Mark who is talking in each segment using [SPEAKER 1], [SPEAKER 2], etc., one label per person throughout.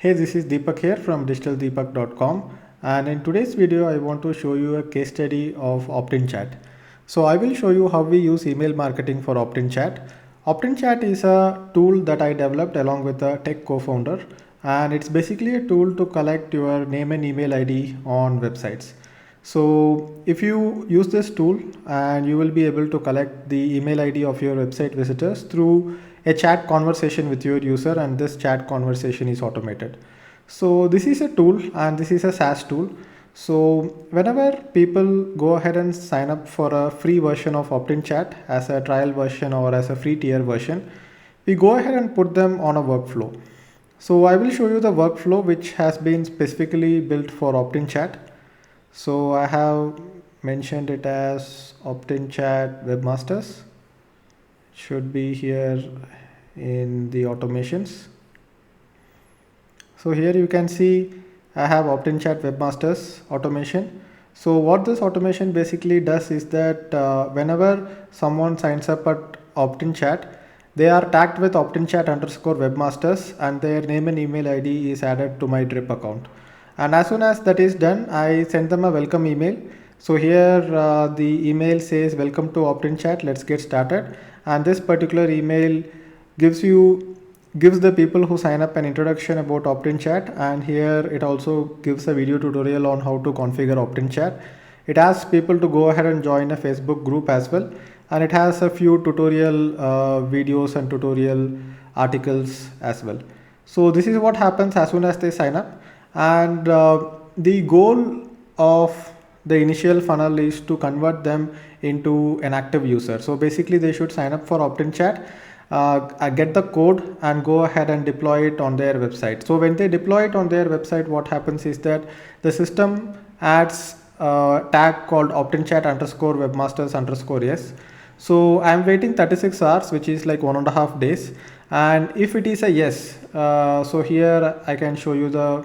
[SPEAKER 1] Hey, this is Deepak here from digitaldeepak.com, and in today's video I want to show you a case study of OptinChat. So I will show you how we use email marketing for OptinChat. OptinChat is a tool that I developed along with a tech co-founder, and it's basically a tool to collect your name and email ID on websites. So if you use this tool, and you will be able to collect the email ID of your website visitors through a chat conversation with your user, and this chat conversation is automated. So this is a tool, and this is a SaaS tool. So whenever people go ahead and sign up for a free version of OptinChat as a trial version or as a free tier version, we go ahead and put them on a workflow. So I will show you the workflow which has been specifically built for OptinChat. So I have mentioned it as OptinChat Webmasters. Should be here in the automations. So here you can see I have OptinChat Webmasters automation. So what this automation basically does is that whenever someone signs up at OptinChat, they are tagged with OptinChat_webmasters, and their name and email ID is added to my drip account. And as soon as that is done, I send them a welcome email. So here the email says, welcome to OptinChat, let's get started. And this particular email gives the people who sign up an introduction about OptinChat, and here it also gives a video tutorial on how to configure OptinChat. It asks people to go ahead and join a Facebook group as well, and it has a few tutorial videos and tutorial articles as well. So this is what happens as soon as they sign up, and the goal of the initial funnel is to convert them into an active user. So basically they should sign up for OptinChat, get the code and go ahead and deploy it on their website. So when they deploy it on their website, what happens is that the system adds a tag called OptinChat_webmasters_yes. So I'm waiting 36 hours, which is like 1.5 days. And if it is a yes, so here I can show you the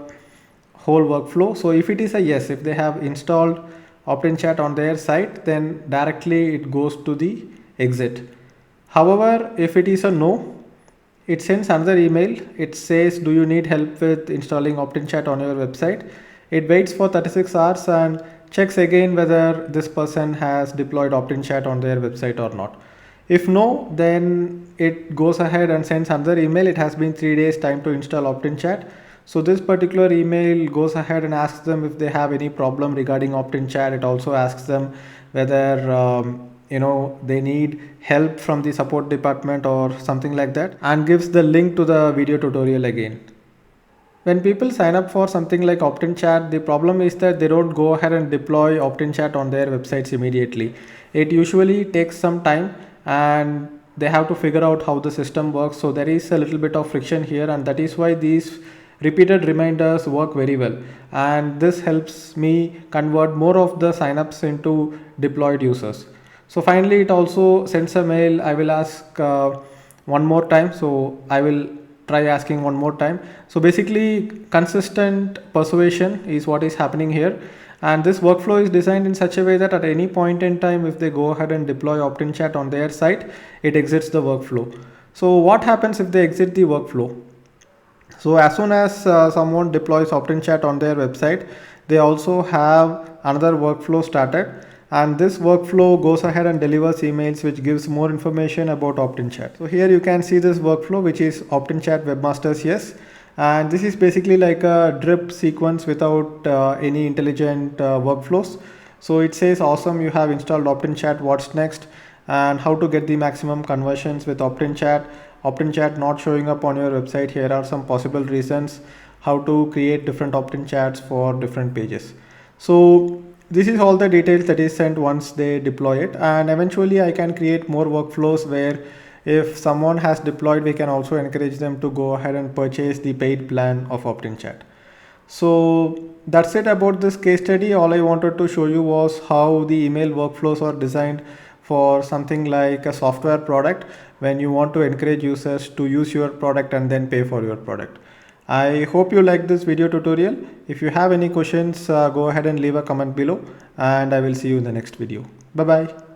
[SPEAKER 1] whole workflow. So if it is a yes, if they have installed OptinChat on their site, then directly it goes to the exit. However, if it is a no, it sends another email. It says, do you need help with installing OptinChat on your website? It waits for 36 hours and checks again whether this person has deployed OptinChat on their website or not. If no, then it goes ahead and sends another email. It has been 3 days time to install OptinChat. So this particular email goes ahead and asks them if they have any problem regarding OptinChat. It also asks them whether they need help from the support department or something like that, and gives the link to the video tutorial again. When people sign up for something like OptinChat, the problem is that they don't go ahead and deploy OptinChat on their websites immediately. It usually takes some time, and they have to figure out how the system works. So there is a little bit of friction here, and that is why these repeated reminders work very well, and this helps me convert more of the signups into deployed users. So finally it also sends a mail. I will ask one more time. So I will try asking one more time. So basically consistent persuasion is what is happening here, and this workflow is designed in such a way that at any point in time, if they go ahead and deploy OptinChat on their site, it exits the workflow. So what happens if they exit the workflow? So as soon as someone deploys OptinChat on their website, they also have another workflow started, and this workflow goes ahead and delivers emails which gives more information about OptinChat. So here you can see this workflow, which is OptinChat Webmasters yes, and this is basically like a drip sequence without any intelligent workflows. So it says, awesome, you have installed OptinChat, what's next, and how to get the maximum conversions with OptinChat. OptinChat not showing up on your website, here are some possible reasons. How to create different OptinChats for different pages. So this is all the details that is sent once they deploy it, and eventually I can create more workflows where if someone has deployed, we can also encourage them to go ahead and purchase the paid plan of OptinChat. So that's it about this case study. All I wanted to show you was how the email workflows are designed for something like a software product, when you want to encourage users to use your product and then pay for your product. I hope you like this video tutorial. If you have any questions, go ahead and leave a comment below, and I will see you in the next video. Bye bye.